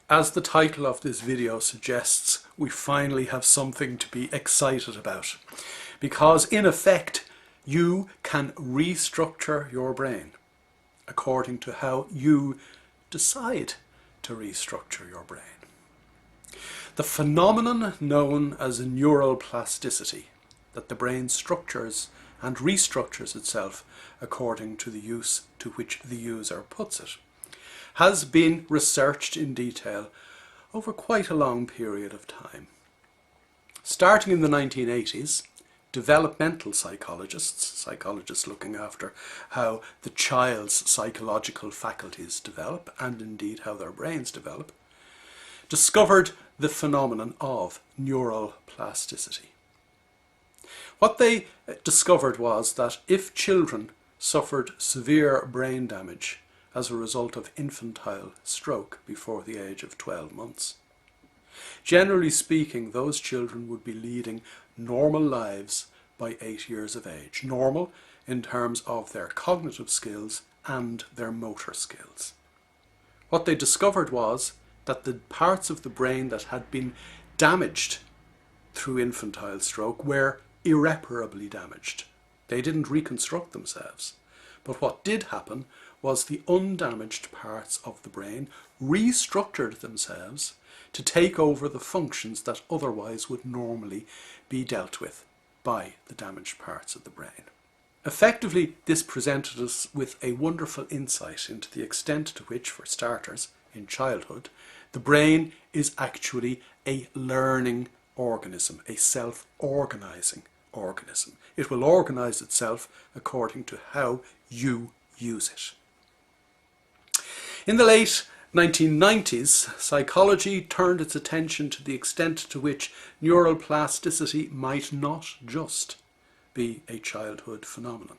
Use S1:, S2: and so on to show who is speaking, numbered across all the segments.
S1: As the title of this video suggests, we finally have something to be excited about, because in effect you can restructure your brain according to how you decide to restructure your brain. The phenomenon known as neural plasticity, that the brain structures and restructures itself according to the use to which the user puts it, has been researched in detail over quite a long period of time. Starting in the 1980s, developmental psychologists looking after how the child's psychological faculties develop, and indeed how their brains develop, discovered the phenomenon of neural plasticity. What they discovered was that if children suffered severe brain damage as a result of infantile stroke before the age of 12 months, generally speaking, those children would be leading normal lives by 8 years of age. Normal in terms of their cognitive skills and their motor skills. What they discovered was that the parts of the brain that had been damaged through infantile stroke were irreparably damaged. They didn't reconstruct themselves. But what did happen was the undamaged parts of the brain restructured themselves to take over the functions that otherwise would normally be dealt with by the damaged parts of the brain. Effectively, this presented us with a wonderful insight into the extent to which, for starters, in childhood, the brain is actually a learning organism, a self-organizing organism. It will organize itself according to how you use it. In the late 1990s, psychology turned its attention to the extent to which neural plasticity might not just be a childhood phenomenon.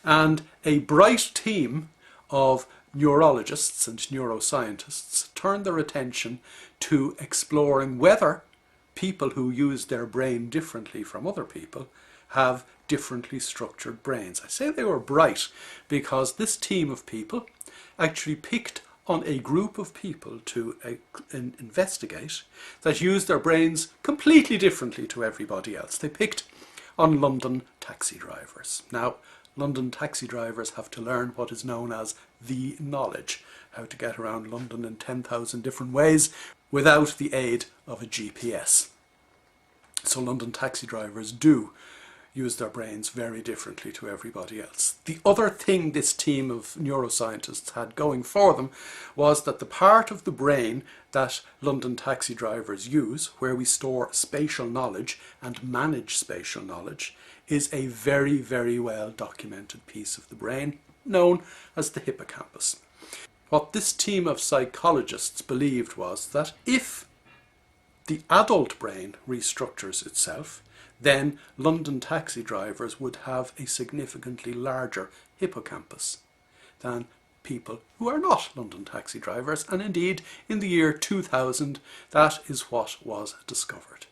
S1: And a bright team of neurologists and neuroscientists turned their attention to exploring whether people who use their brain differently from other people have differently structured brains. I say they were bright because this team of people actually picked on a group of people to investigate that use their brains completely differently to everybody else. They picked on London taxi drivers. Now, London taxi drivers have to learn what is known as the knowledge, how to get around London in 10,000 different ways without the aid of a GPS. So London taxi drivers do use their brains very differently to everybody else. The other thing this team of neuroscientists had going for them was that the part of the brain that London taxi drivers use, where we store spatial knowledge and manage spatial knowledge, is a very, very well documented piece of the brain known as the hippocampus. What this team of psychologists believed was that if the adult brain restructures itself, then London taxi drivers would have a significantly larger hippocampus than people who are not London taxi drivers, and indeed in the year 2000 that is what was discovered.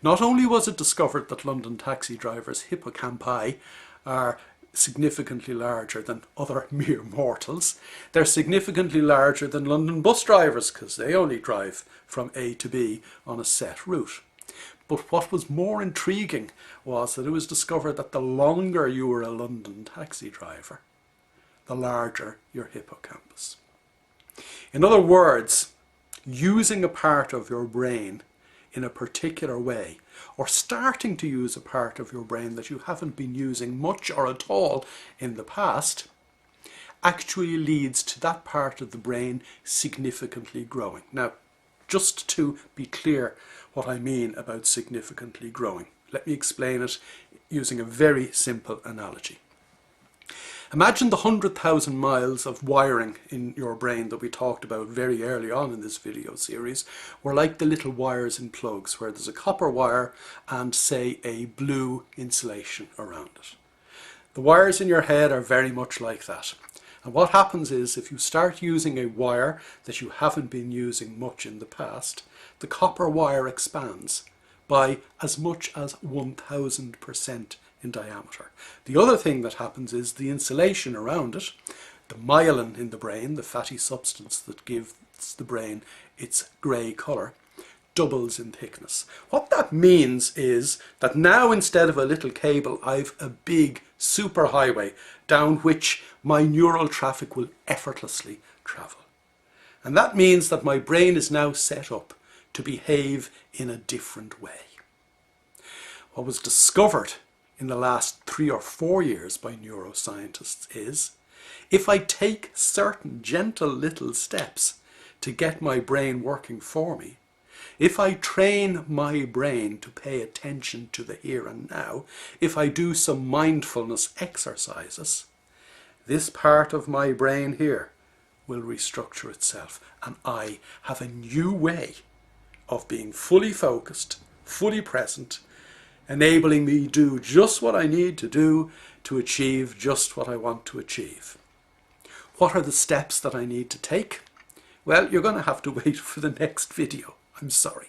S1: Not only was it discovered that London taxi drivers' hippocampi are significantly larger than other mere mortals, they're significantly larger than London bus drivers because they only drive from A to B on a set route. But what was more intriguing was that it was discovered that the longer you were a London taxi driver, the larger your hippocampus. In other words, using a part of your brain in a particular way, or starting to use a part of your brain that you haven't been using much or at all in the past, actually leads to that part of the brain significantly growing. Now, just to be clear what I mean about significantly growing, let me explain it using a very simple analogy. Imagine the 100,000 miles of wiring in your brain that we talked about very early on in this video series were like the little wires in plugs, where there's a copper wire and, say, a blue insulation around it. The wires in your head are very much like that. And what happens is, if you start using a wire that you haven't been using much in the past, the copper wire expands by as much as 1000% in diameter. The other thing that happens is the insulation around it The myelin in the brain, the fatty substance that gives the brain its grey colour, doubles in thickness. What that means is that now, instead of a little cable, I've a big superhighway down which my neural traffic will effortlessly travel. And that means that my brain is now set up to behave in a different way. What was discovered in the last 3 or 4 years by neuroscientists is, if I take certain gentle little steps to get my brain working for me, if I train my brain to pay attention to the here and now, if I do some mindfulness exercises, this part of my brain here will restructure itself, and I have a new way of being fully focused, fully present, enabling me to do just what I need to do to achieve just what I want to achieve. What are the steps that I need to take? Well, you're going to have to wait for the next video. I'm sorry.